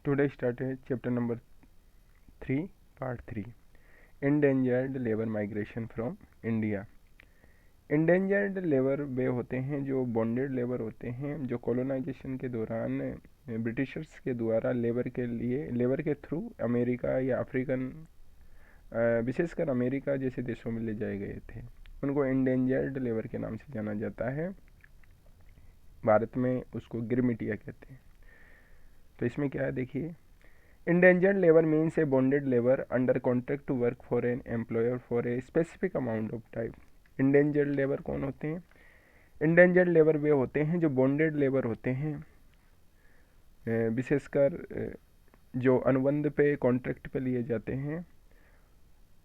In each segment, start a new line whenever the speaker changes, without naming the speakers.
Today started chapter number 3, part 3. Endangered labor migration from India. Endangered labour वे होते हैं जो bonded labour होते हैं, जो कॉलोनाइजेशन के दौरान ब्रिटिशर्स के द्वारा लेबर के थ्रू अमेरिका या अफ्रीकन विशेषकर अमेरिका जैसे देशों में ले जाए गए थे। उनको इंडेंजर्ड लेबर के नाम से जाना जाता है। भारत में उसको गिरमिटिया कहते हैं। तो इसमें क्या है देखिए, indentured labour means a bonded labour under contract to work for an employer for a specific amount of time. Indentured labour कौन होते हैं? इंडेंजर्ड लेबर वे होते हैं जो बॉन्डेड लेबर होते हैं, विशेषकर जो अनुबंध पे कॉन्ट्रैक्ट पे लिए जाते हैं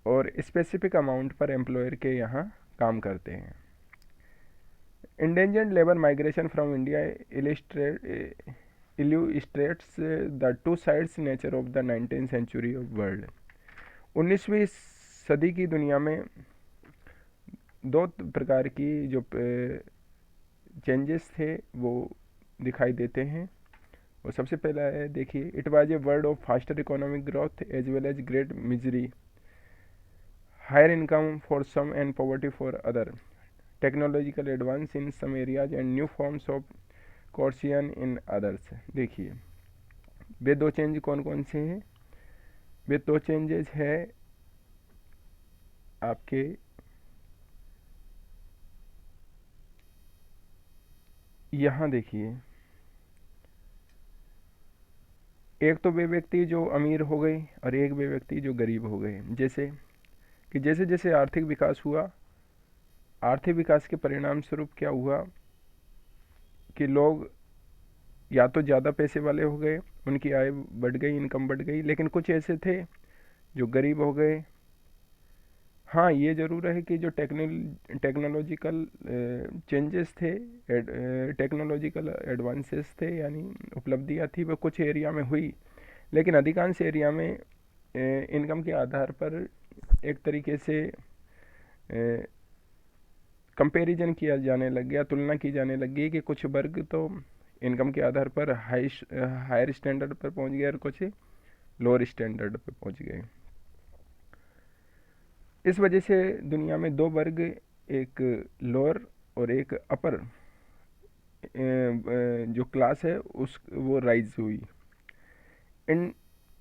और स्पेसिफिक अमाउंट पर एम्प्लॉयर के यहाँ काम करते हैं। Endangered labour migration from India illustrates the two sides nature of the 19th century of world। 19वीं सदी की दुनिया में दो प्रकार की जो चेंजेस थे वो दिखाई देते हैं। वो सबसे पहला है देखिए, it was a world of faster economic growth as well as great misery, higher income for some and poverty for other, technological advance in some areas and new forms of coercion in others. देखिए वे दो change कौन कौन से हैं? वे दो changes है आपके यहाँ देखिए, एक तो वे व्यक्ति जो अमीर हो गए और एक वे व्यक्ति जो गरीब हो गए। जैसे कि जैसे जैसे आर्थिक विकास हुआ, आर्थिक विकास के परिणाम स्वरूप क्या हुआ कि लोग या तो ज़्यादा पैसे वाले हो गए, उनकी आय बढ़ गई, इनकम बढ़ गई, लेकिन कुछ ऐसे थे जो गरीब हो गए। हाँ, ये ज़रूर है कि जो टेक्नोलॉजिकल चेंजेस थे, टेक्नोलॉजिकल एडवांसेस थे, यानी उपलब्धियाँ थी, वो कुछ एरिया में हुई, लेकिन अधिकांश एरिया में इनकम के आधार पर एक तरीके से कंपैरिजन किया जाने लग गया, तुलना की जाने लग गई कि कुछ वर्ग तो इनकम के आधार पर हायर स्टैंडर्ड पर पहुंच गए और कुछ लोअर स्टैंडर्ड पर पहुंच गए। इस वजह से दुनिया में दो वर्ग, एक लोअर और एक अपर जो क्लास है वो राइज हुई। In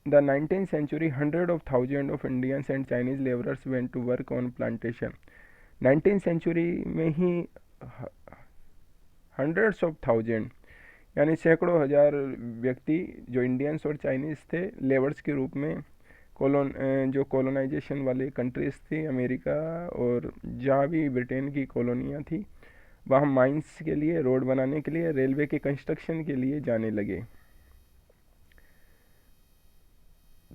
the 19th century, hundred of thousands of Indians and Chinese laborers went to work on plantation। 19th century में ही हंड्रेड्स ऑफ थाउजेंड यानी सैकड़ों हजार व्यक्ति जो इंडियंस और चाइनीज़ थे, लेबर्स के रूप में जो कॉलोनाइजेशन वाले कंट्रीज़ थी, अमेरिका और जहाँ भी ब्रिटेन की कॉलोनियाँ थी, वहाँ माइंस के लिए, रोड बनाने के लिए, रेलवे के कंस्ट्रक्शन के लिए जाने लगे।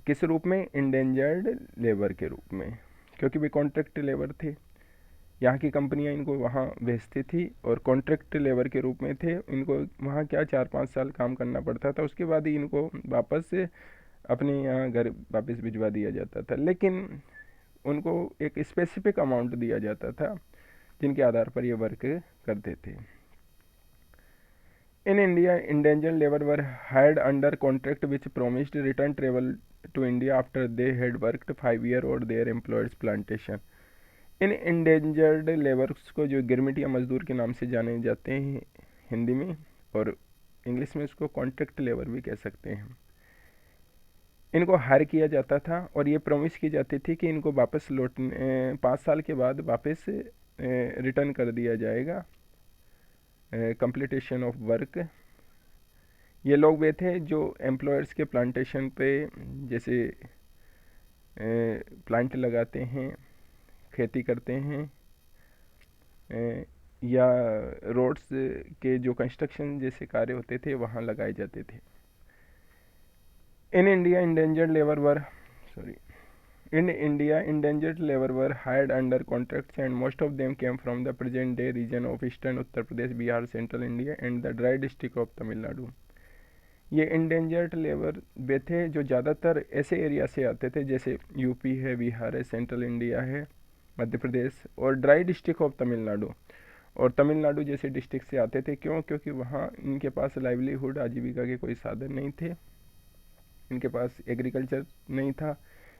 किस रूप में? इंडेंजर्ड लेबर के रूप में, क्योंकि वे कॉन्ट्रैक्ट लेबर थे। यहाँ की कंपनियाँ इनको वहाँ भेजती थी और कॉन्ट्रैक्ट लेबर के रूप में थे। इनको वहाँ क्या 4-5 साल काम करना पड़ता था, उसके बाद ही इनको वापस से अपने यहाँ घर वापस भिजवा दिया जाता था, लेकिन उनको एक स्पेसिफिक अमाउंट दिया जाता था जिनके आधार पर ये वर्क करते थे। In India, indentured labour were hired under contract which promised return travel to India after they had worked 5 years और देयर एम्प्लॉयर्स प्लांटेशन। इन इंडेंजर्ड लेबर्स को जो गिरमिटिया मजदूर के नाम से जाने जाते हैं हिंदी में, और इंग्लिश में उसको कॉन्ट्रैक्ट लेबर भी कह सकते हैं, इनको हायर किया जाता था और ये प्रॉमिस की जाती थी कि इनको वापस 5 साल के बाद वापस रिटर्न कर दिया जाएगा, कंप्लीटेशन ऑफ वर्क। ये लोग वे थे जो एम्प्लॉयर्स के प्लांटेशन पे, जैसे प्लांट लगाते हैं, खेती करते हैं, या रोड्स के जो कंस्ट्रक्शन जैसे कार्य होते थे वहाँ लगाए जाते थे। In India indentured labour were hired under contracts and most of them came from the present day region of eastern Uttar Pradesh, Bihar, central India and the dry district of Tamil Nadu. ये इंडेंजर्ड लेबर वे थे जो ज़्यादातर ऐसे एरिया से आते थे जैसे यूपी है, बिहार है, सेंट्रल इंडिया है, मध्य प्रदेश और ड्राई डिस्ट्रिक्ट ऑफ तमिलनाडु, और तमिलनाडु जैसे डिस्ट्रिक्ट से आते थे। क्यों? क्योंकि वहाँ इनके पास लाइवलीहुड, आजीविका के कोई साधन नहीं थे इनके पास एग्रीकल्चर नहीं था,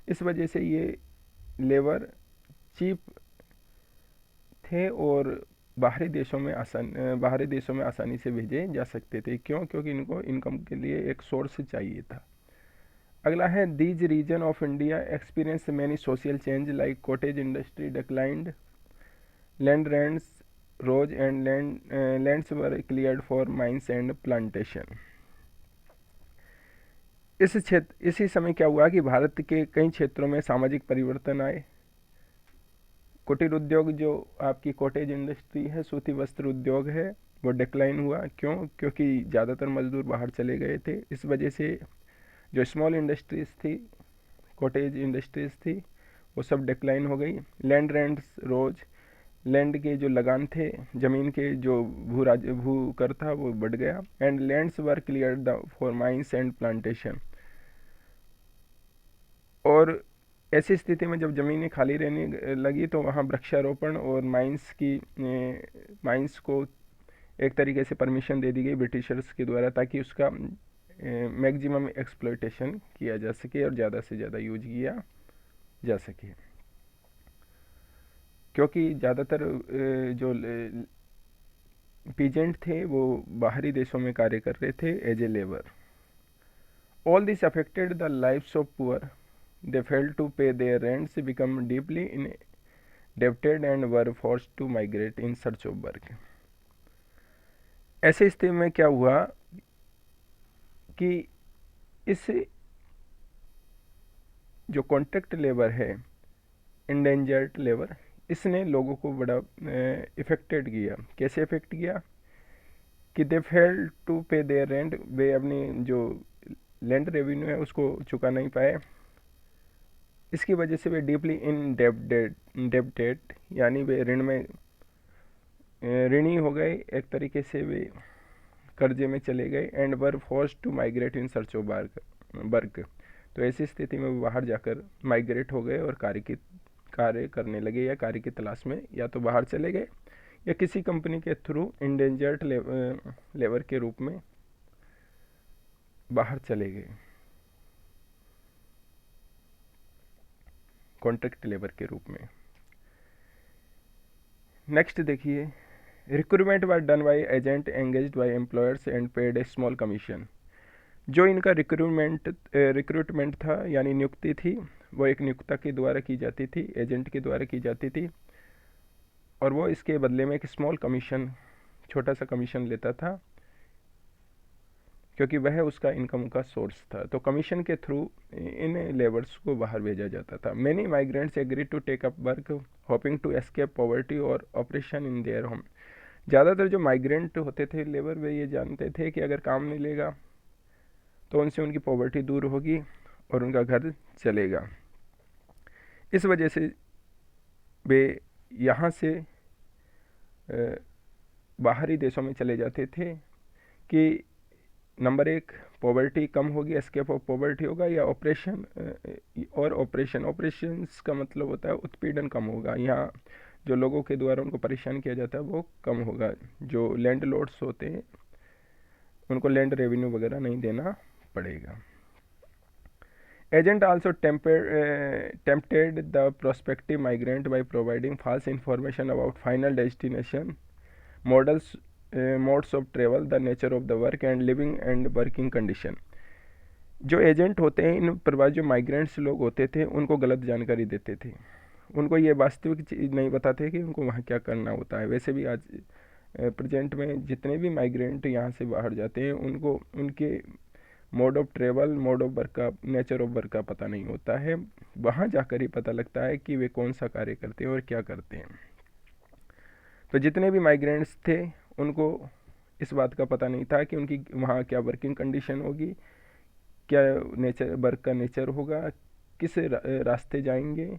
इस वजह से ये लेबर चीप थे और बाहरी देशों में आसानी से भेजे जा सकते थे। क्यों? क्योंकि इनको इनकम के लिए एक सोर्स चाहिए था। अगला है these region of India experience many social change like cottage industry declined, land rents rose and lands were cleared for mines and plantation. इसी समय क्या हुआ कि भारत के कई क्षेत्रों में सामाजिक परिवर्तन आए। कुटीर उद्योग, जो आपकी कॉटेज इंडस्ट्री है, सूती वस्त्र उद्योग है, वो डिक्लाइन हुआ। क्यों? क्योंकि ज़्यादातर मजदूर बाहर चले गए थे। इस वजह से जो स्मॉल इंडस्ट्रीज़ थी, कॉटेज इंडस्ट्रीज़ थी, वो सब डिक्लाइन हो गई। लैंड रेंट्स रोज, लैंड के जो लगान थे, ज़मीन के जो भू कर था, वो बढ़ गया। And lands were clear the for mines and plantation. और ऐसी स्थिति में जब ज़मीनें खाली रहने लगी तो वहाँ वृक्षारोपण और माइंस को एक तरीके से परमिशन दे दी गई ब्रिटिशर्स के द्वारा, ताकि उसका मैक्सिमम एक्सप्लॉयटेशन किया जा सके और ज़्यादा से ज़्यादा यूज किया जा सके। क्योंकि ज़्यादातर जो पीजेंट थे वो बाहरी देशों में कार्य कर रहे थे as a labour. All this affected the lifes of poor, they fail to pay their rents, become deeply indebted and were forced to migrate in search of work। ऐसे स्थिति में क्या हुआ कि इस जो कॉन्ट्रैक्ट लेबर है, इंडेंजर्ड लेबर, इसने लोगों को बड़ा इफेक्टेड किया। कैसे इफेक्ट किया कि दे fail to pay there rent, वे अपनी जो लैंड रेवेन्यू है उसको चुका नहीं पाए। इसकी वजह से वे डीपली इंडेप्टेड यानी वे ऋणी हो गए, एक तरीके से वे कर्जे में चले गए। And were forced to migrate in search of work, तो ऐसी स्थिति में वो बाहर जाकर माइग्रेट हो गए और कार्य करने लगे, या कार्य की तलाश में या तो बाहर चले गए या किसी कंपनी के थ्रू इंडेंजर्ड लेबर के रूप में बाहर चले गए, कॉन्ट्रैक्ट लेबर के रूप में। नेक्स्ट देखिए, recruitment was done by agent engaged by employers and paid a small commission. जो इनका रिक्रूटमेंट था यानी नियुक्ति थी, वो एक नियोक्ता के द्वारा की जाती थी, एजेंट के द्वारा की जाती थी, और वो इसके बदले में एक स्मॉल कमीशन, छोटा सा कमीशन लेता था, क्योंकि वह उसका इनकम का सोर्स था। तो कमीशन के थ्रू इन लेबर्स को बाहर भेजा जाता था। Many migrants agree to take up work hoping to escape poverty और ऑपरेशन इन देयर होम। ज़्यादातर जो माइग्रेंट होते थे लेबर, वे ये जानते थे कि अगर काम मिलेगा तो उनसे उनकी पॉवर्टी दूर होगी और उनका घर चलेगा। इस वजह से वे यहाँ से बाहरी देशों में चले जाते थे कि नंबर एक, पॉवर्टी कम होगी, एस्केप ऑफ पॉवर्टी होगा, या ऑपरेशंस का मतलब होता है उत्पीड़न कम होगा। यहाँ जो लोगों के द्वारा उनको परेशान किया जाता है वो कम होगा। जो लैंड लॉर्ड्स होते हैं उनको लैंड रेवेन्यू वगैरह नहीं देना पड़ेगा। Agent also tempted the prospective migrant by providing false information about final destination, modes of travel, the nature of the work and living and working condition. जो एजेंट होते हैं, इन प्रवासी जो माइग्रेंट्स लोग होते थे, उनको गलत जानकारी देते थे। उनको ये वास्तविक चीज़ नहीं बताते कि उनको वहाँ क्या करना होता है। वैसे भी आज प्रेजेंट में जितने भी माइग्रेंट यहाँ से बाहर जाते हैं, उनको उनके mode of travel, mode of work का, नेचर ऑफ वर्क का पता नहीं होता है। वहाँ जाकर ही पता लगता है कि वे कौन सा कार्य करते हैं और क्या करते हैं। तो जितने भी माइग्रेंट्स थे उनको इस बात का पता नहीं था कि उनकी वहाँ क्या वर्किंग कंडीशन होगी, क्या नेचर वर्क का नेचर होगा, किस रास्ते जाएंगे।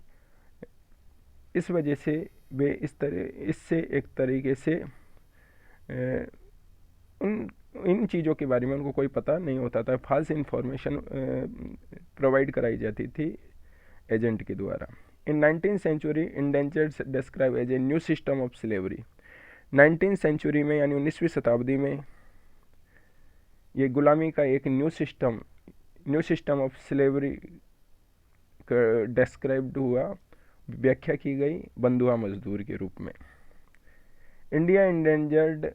इस वजह से वे इससे एक तरीके से इन चीज़ों के बारे में उनको कोई पता नहीं होता था। फॉल्स इंफॉर्मेशन प्रोवाइड कराई जाती थी एजेंट के द्वारा। In 19th century indentured describe as a new system of slavery. 19th century में यानी 19वीं शताब्दी में ये गुलामी का एक new system new system of slavery described हुआ, व्याख्या की गई बंधुआ मजदूर के रूप में। India indentured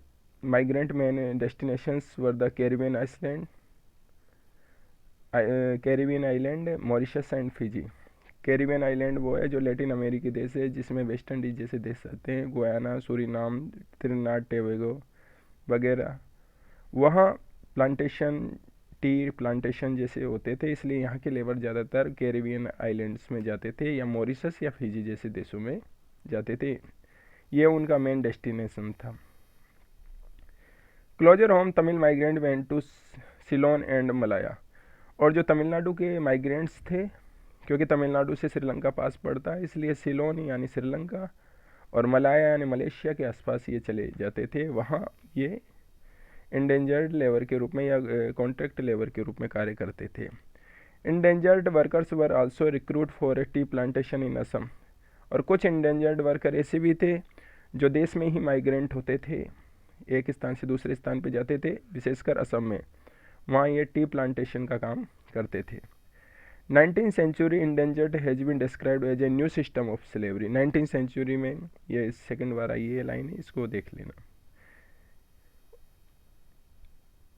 migrant main destinations were the Caribbean island, Mauritius and Fiji. Caribbean island वो है जो लैटिन अमेरिकी देश है, जिसमें वेस्ट इंडीज जैसे देश आते हैं, गुयाना, सूरीनाम, त्रिनिदाद टोबैगो वगैरह। वहाँ प्लांटेशन, टी प्लांटेशन जैसे होते थे, इसलिए यहाँ के लेबर ज़्यादातर कैरिबियन आइलैंड्स में जाते थे या मॉरिशस या फिजी जैसे देशों में जाते थे। ये उनका मेन डेस्टिनेशन था। Closer home Tamil migrant went to Ceylon and Malaya. और जो तमिलनाडु के माइग्रेंट्स थे, क्योंकि तमिलनाडु से श्रीलंका पास पड़ता है, इसलिए सिलोन यानी श्रीलंका और मलाया यानी मलेशिया के आसपास ये चले जाते थे। वहाँ ये इंडेंजर्ड लेबर के रूप में या कॉन्ट्रैक्ट लेबर के रूप में कार्य करते थे। Endangered workers were also recruit for A tea plantation in Assam. और कुछ इंडेंजर्ड वर्कर ऐसे भी थे जो देश में ही माइग्रेंट होते थे, एक स्थान से दूसरे स्थान पर जाते थे, विशेषकर असम में। वहाँ ये टी प्लांटेशन का काम करते थे। 19th century indentured has been described as a new system of slavery. 19th century में ये सेकंड बार आई है लाइन, इसको देख लेना।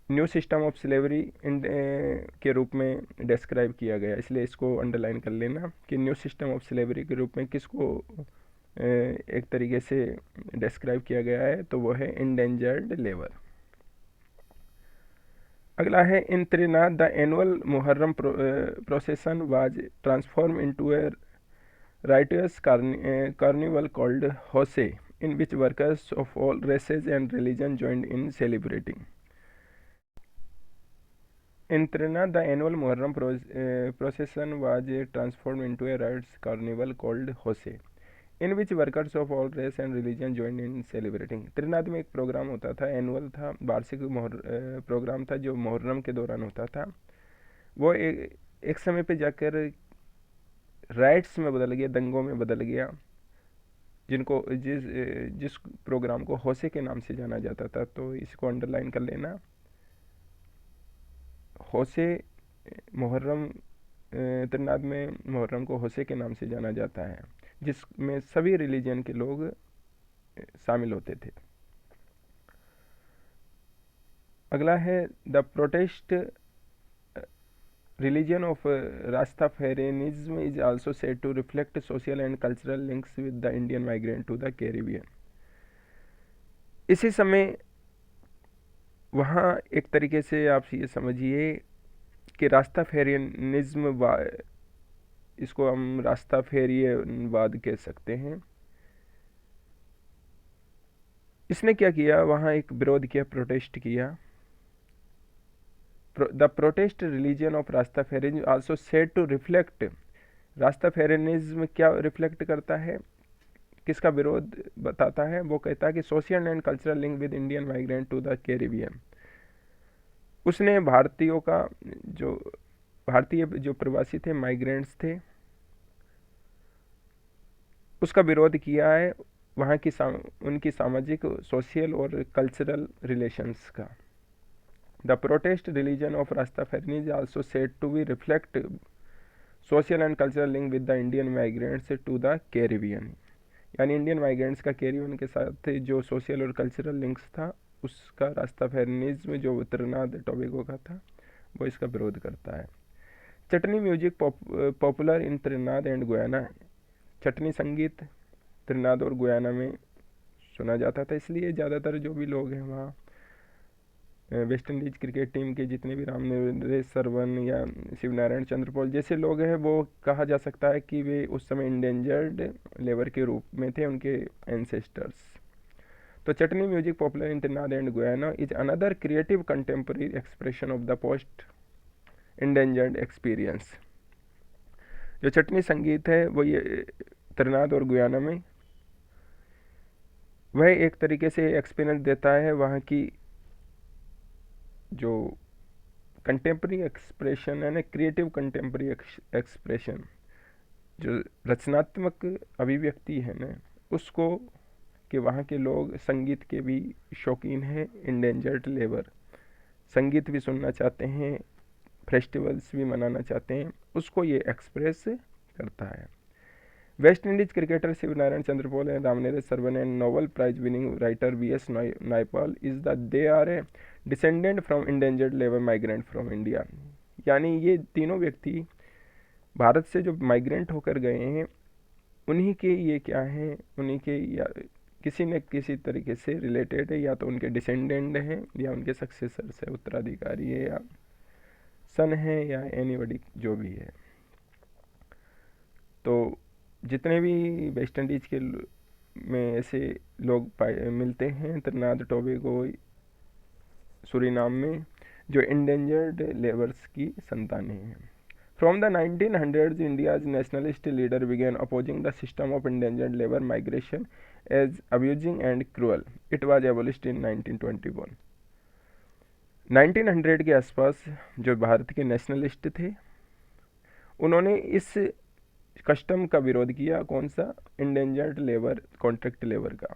न्यू सिस्टम ऑफ स्लेवरी के रूप में डिस्क्राइब किया गया, इसलिए इसको अंडरलाइन कर लेना कि न्यू सिस्टम ऑफ स्लेवरी के रूप में किसको एक तरीके से डिस्क्राइब किया गया है, तो वो है इंडेंजर्ड लेबर। अगला है in Trinidad the annual Muharram procession was transform into a riotous carnival called Hosay, in which workers of all races and religion joined in celebrating. In Trinidad the annual Muharram procession was transform into a riotous carnival called Hosay, in which workers of all race and religion join in celebrating. Trinidad में एक programme होता था, annual था, वार्षिक programme था जो मुहर्रम के दौरान होता था। वो एक समय पे जाकर राइट्स में बदल गया, दंगों में बदल गया, जिनको जिस प्रोग्राम को होसे के नाम से जाना जाता था। तो इसको अंडरलाइन कर लेना। होसे मुहर्रम, त्रिनाद में मुहर्रम को होसे के नाम से जाना जाता है, जिसमें सभी रिलीजन के लोग शामिल होते थे। अगला है the protest religion of Rastafarianism is also said to reflect social and cultural links with the Indian migrant to the Caribbean. इसी समय वहाँ एक तरीके से आप ये समझिए कि रास्ताफेरिनिज्म, इसको हम रास्ताफेरियनवाद कह सकते हैं, इसने क्या किया, वहाँ एक विरोध किया, प्रोटेस्ट किया। The protest religion of Rastafarianism also said to reflect, Rastafarianism क्या रिफ्लेक्ट करता है, किसका विरोध बताता है, वो कहता है कि social and cultural link with Indian migrant to the Caribbean. उसने भारतीय जो प्रवासी थे, माइग्रेंट्स थे, उसका विरोध किया है, वहाँ की उनकी सामाजिक, सोशल और कल्चरल रिलेशंस का। The protest religion of Rastafarianism also said to be reflect social and cultural link with the Indian migrants to the Caribbean. यानी इंडियन माइग्रेंट्स का कैरिबियन के साथ जो सोशल और कल्चरल लिंक्स था, उसका रास्ताफेरिनिज्म जो त्रिनाद टोबैगो का था, वो इसका विरोध करता है। Chutney music popular in Trinidad and Guyana. Chutney संगीत त्रिनाद और गुयाना में सुना जाता था, इसलिए ज़्यादातर जो भी लोग हैं वहाँ वेस्ट इंडीज क्रिकेट टीम के जितने भी रामनरेश सरवन या शिवनारायण चंद्रपॉल जैसे लोग हैं, वो कहा जा सकता है कि वे उस समय इंडेंजर्ड लेबर के रूप में थे, उनके एंसेस्टर्स। तो chutney music popular in Trinidad and Guyana is another creative contemporary expression of the post indentured experience. जो चटनी संगीत है वो ये त्रिनाद और गुयाना में, वह एक तरीके से एक्सपीरियंस देता है वहाँ की जो कंटेम्प्रेरी एक्सप्रेशन है ना, क्रिएटिव कंटेम्प्रेरी एक्सप्रेशन, जो रचनात्मक अभिव्यक्ति है ना, उसको कि वहाँ के लोग संगीत के भी शौकीन हैं, इंडेंजर्ड लेबर संगीत भी सुनना चाहते हैं, फेस्टिवल्स भी मनाना चाहते हैं, उसको ये एक्सप्रेस करता है। West Indies cricketer Shivnarine Chanderpaul and Ramnaresh Sarwan and Nobel prize winning writer V S. Naipaul is the they are a descendant from indentured labour migrant from India. यानी ये तीनों व्यक्ति भारत से जो माइग्रेंट होकर गए हैं, उन्हीं के ये क्या हैं, उन्हीं के या किसी न किसी तरीके से रिलेटेड है, या तो उनके डिसेंडेंट हैं या उनके सक्सेसर्स है, उत्तराधिकारी है या सन है या एनीबडी जो भी है। तो जितने भी वेस्ट इंडीज के में ऐसे लोग मिलते हैं त्रिनाद टोबैगो सूरीनाम में, जो इंडेंजर्ड लेबर्स की संतानें हैं। From the 1900s, India's nationalist leader began opposing the system of endangered labor migration as abusing and cruel. It was abolished in 1921. 1900 के आसपास जो भारत के नेशनलिस्ट थे, उन्होंने इस कस्टम का विरोध किया। कौन सा? इंडेंजर्ड लेबर, कॉन्ट्रैक्ट लेबर का,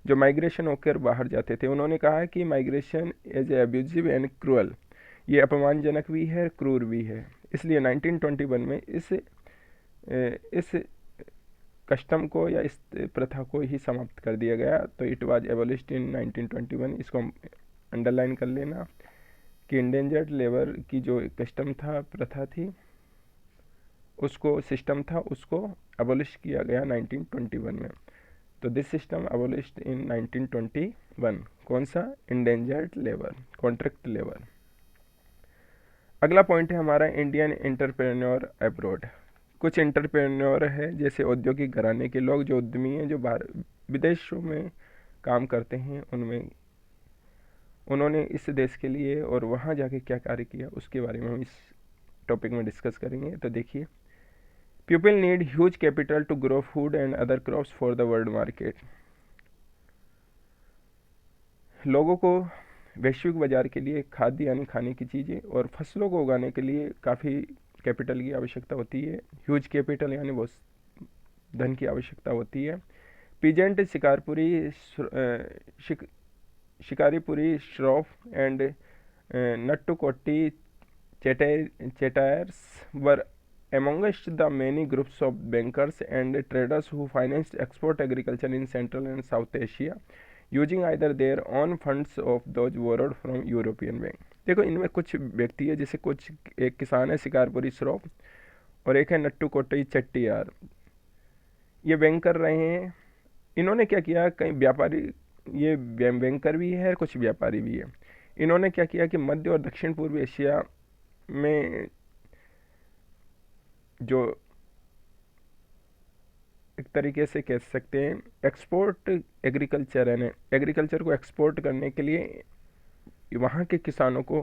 जो माइग्रेशन होकर बाहर जाते थे। उन्होंने कहा कि migration as a abusive and cruel, ये अपमानजनक भी है, क्रूर भी है। इसलिए 1921 में इस कस्टम को या इस प्रथा को ही समाप्त कर दिया गया। तो इट वाज एबोलिश्ड इन 1921। इसको अंडरलाइन कर लेना कि इंडेंजर्ड लेबर की जो कस्टम था, प्रथा थी, उसको सिस्टम था, उसको एबोलिश किया गया 1921 में। तो दिस सिस्टम एबोलिश्ड इन 1921। कौन सा? Endangered labour, contract labour. अगला पॉइंट है हमारा इंडियन एंटरप्रेन्योर अब्रॉड। कुछ एंटरप्रेन्योर है जैसे औद्योगिक घराने के लोग, जो उद्यमी हैं, जो बाहर विदेशों में काम करते हैं, उनमें उन्होंने इस देश के लिए और वहाँ जाके क्या कार्य किया, उसके बारे में हम इस टॉपिक में डिस्कस करेंगे। तो देखिए, people need huge capital to grow food and other crops for the world market. लोगों को वैश्विक बाजार के लिए खाद्य यानी खाने की चीज़ें और फसलों को उगाने के लिए काफ़ी कैपिटल की आवश्यकता होती है। ह्यूज कैपिटल यानी बहुत धन की आवश्यकता होती है। Peasant, Shikaripuri, Shroff and Nattukottai Chettiars were amongst the many groups of bankers and traders who financed export agriculture in Central and South Asia using either their own funds of those borrowed from European bank। देखो, इनमें कुछ व्यक्ति है, जैसे कुछ एक किसान है शिकारपुरी श्रॉफ और एक है नट्टू कोट्टई चट्टीयार, ये बैंक कर रहे हैं। इन्होंने क्या किया, कई व्यापारी, ये बैंकर भी है, कुछ व्यापारी भी है। इन्होंने क्या किया कि मध्य और दक्षिण पूर्व एशिया में जो एक तरीके से कह सकते हैं एक्सपोर्ट एग्रीकल्चर है, एग्रीकल्चर को एक्सपोर्ट करने के लिए वहाँ के किसानों को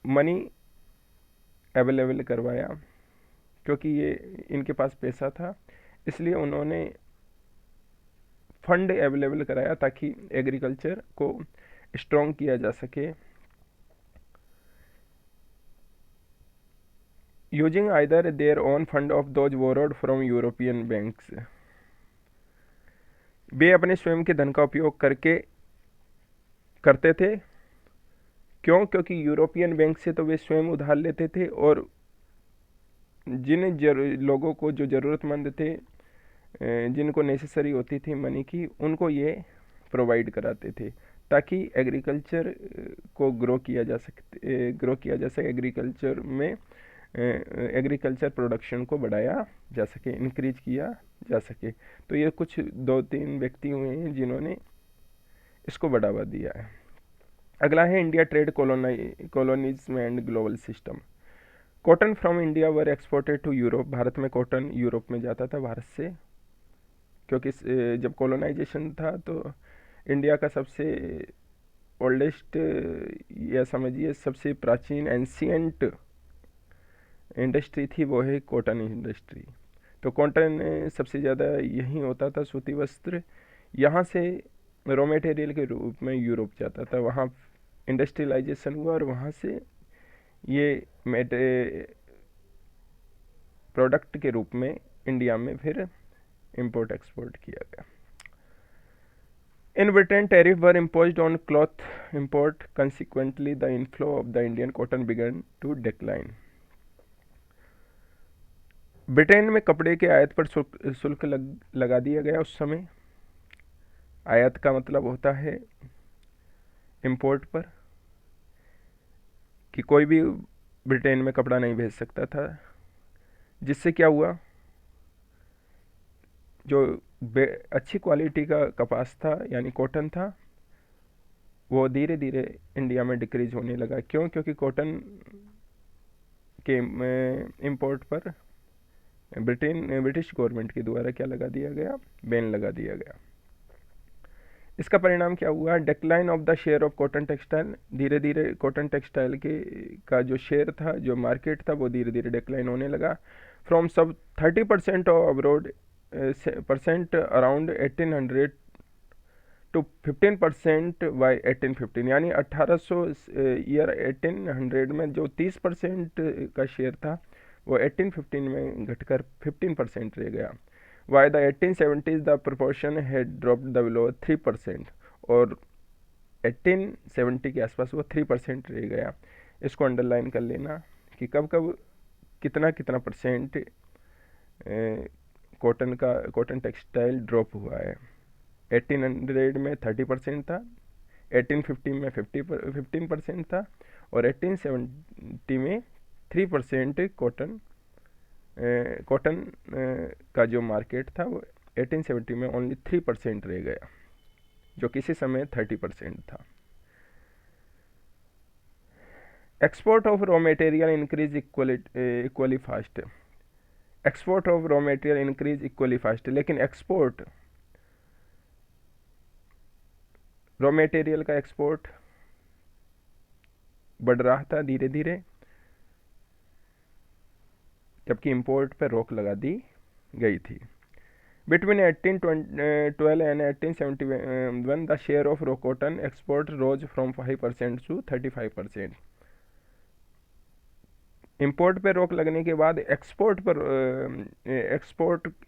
मनी अवेलेबल करवाया, क्योंकि ये इनके पास पैसा था, इसलिए उन्होंने फंड अवेलेबल कराया ताकि एग्रीकल्चर को स्ट्रॉन्ग किया जा सके। Using either their own fund of those borrowed from European banks, वे अपने स्वयं के धन का उपयोग करते थे। क्यों? क्योंकि यूरोपियन बैंक से तो वे स्वयं उधार लेते थे और जिन लोगों को जो ज़रूरतमंद थे, जिनको नेसेसरी होती थी मनी की, उनको ये प्रोवाइड कराते थे ताकि एग्रीकल्चर को ग्रो किया जा सके, एग्रीकल्चर में एग्रीकल्चर प्रोडक्शन को बढ़ाया जा सके, इंक्रीज किया जा सके। तो ये कुछ 2-3 व्यक्ति हुए हैं जिन्होंने इसको बढ़ावा दिया है। अगला है India trade colonies and global system. Cotton from India were exported to Europe. भारत में कॉटन यूरोप में जाता था भारत से, क्योंकि जब कॉलोनाइजेशन था तो इंडिया का सबसे ओल्डेस्ट या समझिए सबसे प्राचीन एंशियंट इंडस्ट्री थी, वो है कॉटन इंडस्ट्री। तो कॉटन सबसे ज़्यादा यहीं होता था, सूती वस्त्र यहाँ से रॉ मटेरियल के रूप में यूरोप जाता था, वहाँ इंडस्ट्रियलाइजेशन हुआ और वहाँ से ये प्रोडक्ट के रूप में इंडिया में फिर इंपोर्ट एक्सपोर्ट किया गया। In Britain, tariffs were imposed on cloth import. Consequently, the inflow of the Indian cotton began to decline. Britain में कपड़े के आयात पर शुल्क लगा दिया गया उस समय। आयात का मतलब होता है इंपोर्ट पर, कि कोई भी ब्रिटेन में कपड़ा नहीं भेज सकता था, जिससे क्या हुआ, जो अच्छी क्वालिटी का कपास था यानी कॉटन था, वो धीरे धीरे इंडिया में डिक्रीज होने लगा। क्यों? क्योंकि कॉटन के इंपोर्ट पर ब्रिटिश गवर्नमेंट के द्वारा क्या लगा दिया गया, बैन लगा दिया गया। इसका परिणाम क्या हुआ? Decline of the share of cotton textile. धीरे धीरे कॉटन टेक्सटाइल का जो शेयर था, जो मार्केट था, वो धीरे धीरे डिक्लाइन होने लगा। फ्रॉम सब 30% of abroad percent around 1800 to 15% by 1815, यानी 1800 ईयर 1800 में जो 30% का शेयर था वो 1815 में घटकर 15% रह गया। Why the 1870s the proportion had dropped the below 3%, और 1870 के आसपास वो 3% रह गया। इसको अंडरलाइन कर लेना कि कब कब कितना कितना परसेंट कॉटन टेक्सटाइल ड्रॉप हुआ है। 1800 में 30% था, 1850 में 15% था, और 1870 में 3% कॉटन का जो मार्केट था वो 1870 में ओनली 3% रह गया, जो किसी समय 30% था। Export of raw material increase equally fast. Export of raw material increase equally fast, लेकिन एक्सपोर्ट रॉ मटेरियल का एक्सपोर्ट बढ़ रहा था धीरे धीरे, जबकि इंपोर्ट पर रोक लगा दी गई थी। Between 1812 and 1871 the share of raw cotton export rose from 5% to 35%। Import पर रोक लगने के बाद एक्सपोर्ट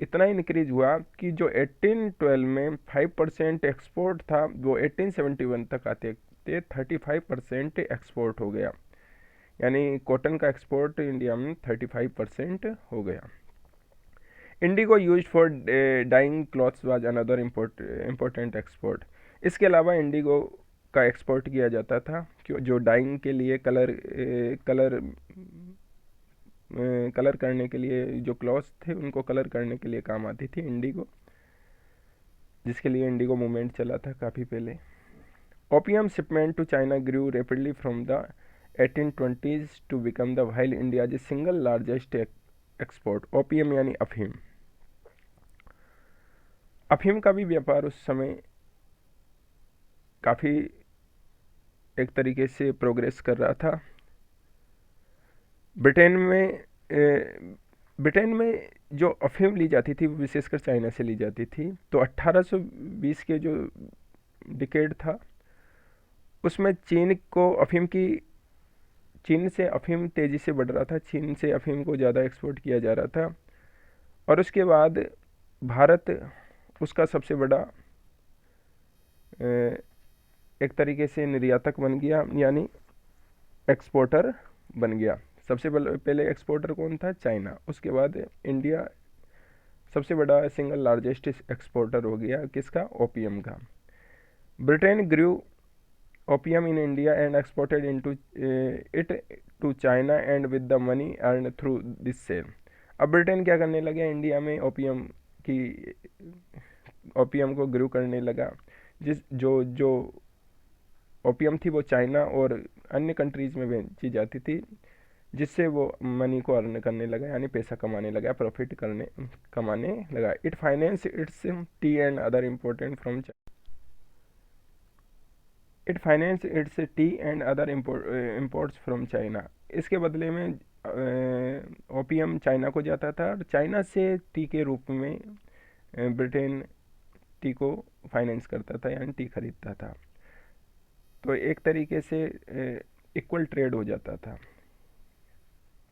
इतना इंक्रीज हुआ कि जो 1812 में 5% एक्सपोर्ट था वो 1871 तक आते 35% एक्सपोर्ट हो गया, यानी कॉटन का एक्सपोर्ट इंडिया में 35% हो गया। Indigo used for dyeing clothes was another important export. इसके अलावा इंडिगो का एक्सपोर्ट किया जाता था, जो डाइंग के लिए कलर करने के लिए, जो क्लॉथ्स थे उनको कलर करने के लिए काम आती थी इंडिगो, जिसके लिए इंडिगो मूवमेंट चला था काफ़ी पहले। Opium shipment to China grew rapidly from the 1820s to become the while India is single largest export। Opium यानी अफीम। अफीम का भी व्यापार उस समय काफ़ी एक तरीके से प्रोग्रेस कर रहा था। ब्रिटेन में जो अफीम ली जाती थी वो विशेषकर चाइना से ली जाती थी। तो 1820 के जो डिकेड था उसमें चीन से अफीम तेज़ी से बढ़ रहा था, चीन से अफीम को ज़्यादा एक्सपोर्ट किया जा रहा था, और उसके बाद भारत उसका सबसे बड़ा एक तरीके से निर्यातक बन गया, यानी एक्सपोर्टर बन गया। सबसे पहले एक्सपोर्टर कौन था? चाइना। उसके बाद इंडिया सबसे बड़ा सिंगल लार्जेस्ट एक्सपोर्टर हो गया, किसका? ओपियम का। Britain grew opium in India and exported it to China and with the money earned through this sale। अब ब्रिटेन क्या करने लगे? इंडिया में ओपियम को ग्रू करने लगा। जो ओपियम थी वो चाइना और अन्य कंट्रीज़ में बेची जाती थी, जिससे वो मनी को अर्न करने लगा, यानी पैसा कमाने लगा, प्रॉफिट कमाने लगा। It finance it's T and other important from imports from China. इसके बदले में ओपियम चाइना को जाता था, और चाइना से टी के रूप में ब्रिटेन टी को फाइनेंस करता था, यानी टी खरीदता था। तो एक तरीके से इक्वल ट्रेड हो जाता था,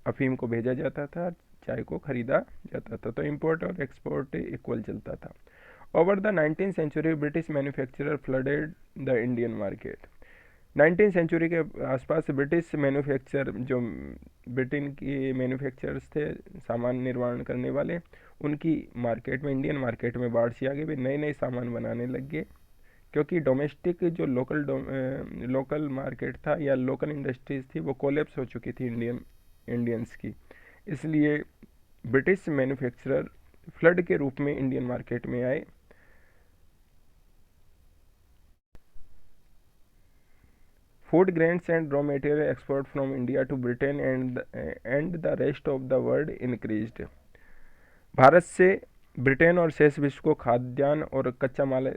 अफीम को भेजा जाता था, चाय को खरीदा जाता था, तो इंपोर्ट और एक्सपोर्ट इक्वल चलता था। Over the 19th century British manufacturer flooded the Indian market. 19th century के आसपास ब्रिटिश मैन्युफैक्चर, जो ब्रिटेन की मैन्युफैक्चरर्स थे सामान निर्माण करने वाले, उनकी मार्केट में, इंडियन मार्केट में बाढ़ सी आ गई। वे नए नए सामान बनाने लग गए, क्योंकि डोमेस्टिक जो लोकल मार्केट था या लोकल इंडस्ट्रीज थी वो कोलेप्स हो चुकी थी इंडियंस की। इसलिए ब्रिटिश मैन्युफैक्चरर फ्लड के रूप में इंडियन मार्केट में आए। Food grains and raw material export from India to Britain and the rest of the world increased. भारत से ब्रिटेन और शेष विश्व को खाद्यान्न और कच्चा माल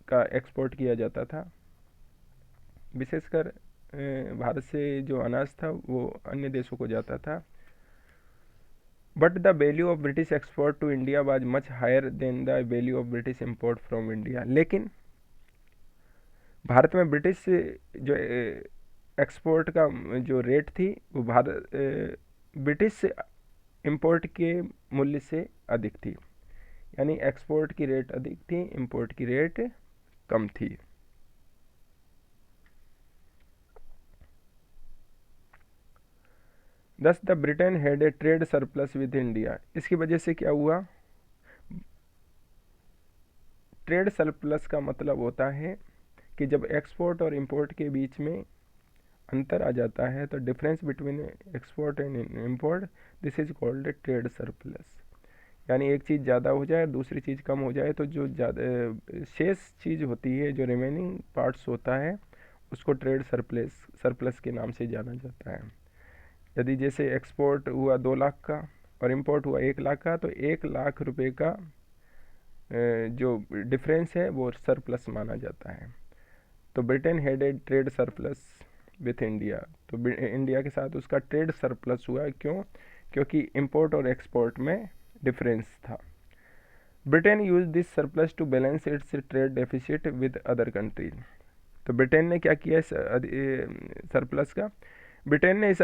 का एक्सपोर्ट किया जाता था। विशेषकर भारत से जो अनाज था वो अन्य देशों को जाता था। But the value of British export to India was much higher than the value of British import from India. लेकिन भारत में ब्रिटिश जो एक्सपोर्ट का जो रेट थी वो ब्रिटिश इम्पोर्ट के मूल्य से अधिक थी। यानी एक्सपोर्ट की रेट अधिक थी, इम्पोर्ट की रेट कम थी। दस the Britain had a trade surplus with India. इसकी वजह से क्या हुआ? ट्रेड सरप्लस का मतलब होता है कि जब एक्सपोर्ट और इंपोर्ट के बीच में अंतर आ जाता है तो difference between export and import, this is called trade surplus. यानी एक चीज़ ज़्यादा हो जाए, दूसरी चीज़ कम हो जाए, तो जो ज़्यादा शेष चीज़ होती है, जो रिमेनिंग पार्ट्स होता है, उसको ट्रेड सरप्लस के नाम से जाना जाता है। यदि जैसे एक्सपोर्ट हुआ 2 लाख का और इंपोर्ट हुआ 1 लाख का, तो 1 लाख रुपए का जो डिफरेंस है वो सरप्लस माना जाता है। तो Britain had a trade surplus with India, तो इंडिया के साथ उसका ट्रेड सरप्लस हुआ। क्यों? क्योंकि इंपोर्ट और एक्सपोर्ट में डिफरेंस था। Britain used this surplus to balance its trade deficit with other countries. तो ब्रिटेन ने क्या किया सरप्लस का? ब्रिटेन ने इस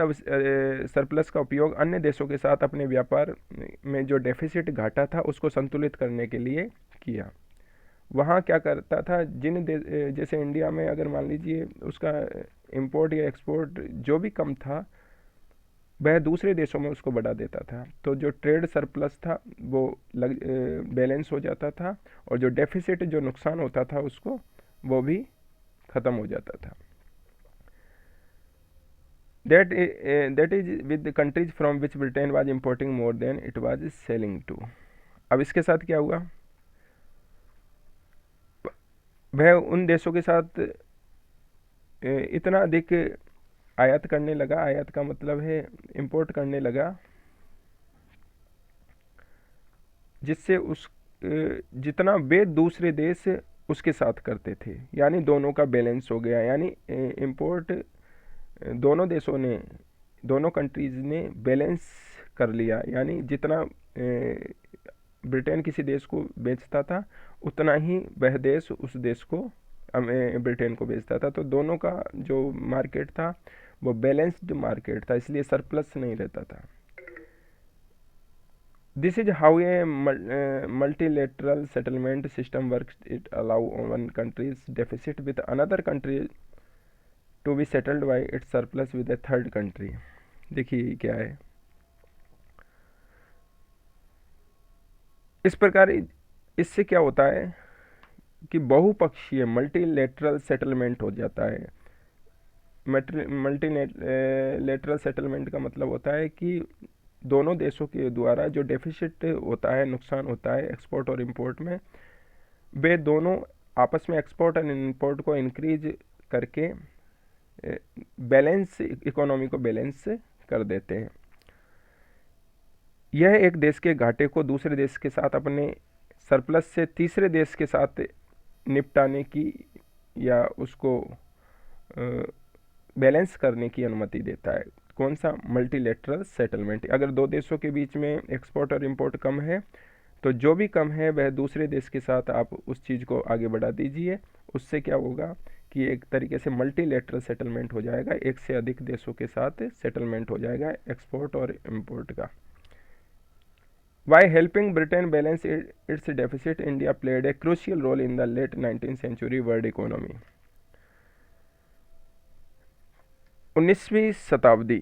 सरप्लस का उपयोग अन्य देशों के साथ अपने व्यापार में जो डेफिसिट घाटा था उसको संतुलित करने के लिए किया। वहाँ क्या करता था, जैसे इंडिया में अगर मान लीजिए उसका इंपोर्ट या एक्सपोर्ट जो भी कम था, वह दूसरे देशों में उसको बढ़ा देता था। तो जो ट्रेड सरप्लस था वो बैलेंस हो जाता था, और जो डेफिसिट, जो नुकसान होता था उसको, वो भी ख़त्म हो जाता था। That is with the countries from which Britain was importing more than it was selling to. अब इसके साथ क्या हुआ? वह उन देशों के साथ इतना अधिक आयात करने लगा, आयात का मतलब है इंपोर्ट करने लगा, जिससे उस जितना वे दूसरे देश उसके साथ करते थे, यानी दोनों का बैलेंस हो गया। यानी इंपोर्ट दोनों देशों ने, दोनों कंट्रीज़ ने बैलेंस कर लिया। यानी जितना ब्रिटेन किसी देश को बेचता था उतना ही वह देश उस देश को, ब्रिटेन को बेचता था। तो दोनों का जो मार्केट था वो बैलेंस्ड मार्केट था, इसलिए सरप्लस नहीं रहता था। This is how a multilateral settlement system works. It allows one country's deficit with another country to be settled by its surplus with a third country. देखिए क्या है इस प्रकार। इससे क्या होता है कि बहुपक्षीय मल्टीलेटरल सेटलमेंट हो जाता है। मल्टीलेटरल सेटलमेंट का मतलब होता है कि दोनों देशों के द्वारा जो डेफिसिट होता है, नुकसान होता है एक्सपोर्ट और इंपोर्ट में, वे दोनों आपस में एक्सपोर्ट और इंपोर्ट को इंक्रीज करके बैलेंस, इकोनॉमी को बैलेंस कर देते हैं। यह एक देश के घाटे को दूसरे देश के साथ अपने सरप्लस से तीसरे देश के साथ निपटाने की या उसको बैलेंस करने की अनुमति देता है। कौन सा? Multilateral settlement. अगर दो देशों के बीच में एक्सपोर्ट और इंपोर्ट कम है तो जो भी कम है वह दूसरे देश के साथ आप उस चीज़ को आगे बढ़ा दीजिए। उससे क्या होगा कि एक तरीके से मल्टीलेटरल सेटलमेंट हो जाएगा, एक से अधिक देशों के साथ सेटलमेंट हो जाएगा एक्सपोर्ट और इंपोर्ट का। By helping Britain balance its deficit, India played a crucial role in the late 19th century world economy. 19वीं शताब्दी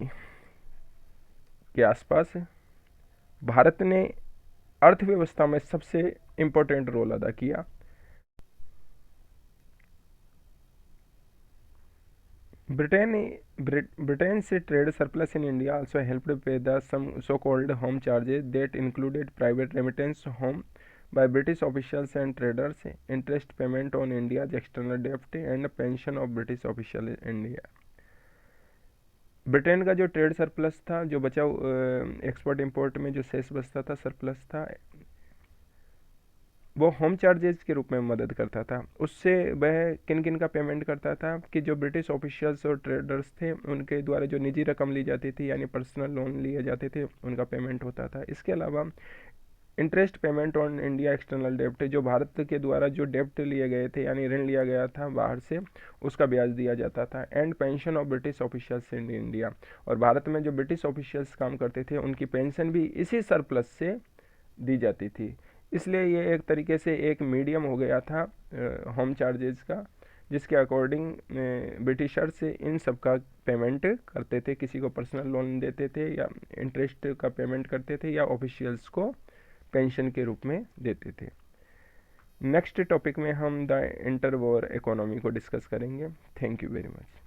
के आसपास भारत ने अर्थव्यवस्था में सबसे इम्पोर्टेंट रोल अदा किया। Britain's trade surplus in India also helped pay the some so-called home charges that included private remittance home by British officials and traders, interest payment on India's external debt, and pension of British officials in India. Britain का जो trade surplus था, जो बचा export import में जो शेष बचता था, सरप्लस था, वो होम चार्जेस के रूप में मदद करता था। उससे वह किन किन का पेमेंट करता था कि जो ब्रिटिश ऑफिशियल्स और ट्रेडर्स थे उनके द्वारा जो निजी रकम ली जाती थी, यानी पर्सनल लोन लिए जाते थे, उनका पेमेंट होता था। इसके अलावा interest payment on India external डेप्ट, जो भारत के द्वारा जो डेप्ट लिए गए थे यानी ऋण लिया गया था बाहर से, उसका ब्याज दिया जाता था। And pension of British officials in India, और भारत में जो ब्रिटिश ऑफिशियल्स काम करते थे उनकी पेंशन भी इसी सरप्लस से दी जाती थी। इसलिए ये एक तरीके से एक मीडियम हो गया था होम चार्जेस का, जिसके अकॉर्डिंग ब्रिटिशर्स इन सब का पेमेंट करते थे, किसी को पर्सनल लोन देते थे या इंटरेस्ट का पेमेंट करते थे या ऑफिशियल्स को पेंशन के रूप में देते थे। नेक्स्ट टॉपिक में हम द इंटर वॉर इकोनॉमी को डिस्कस करेंगे। Thank you very much.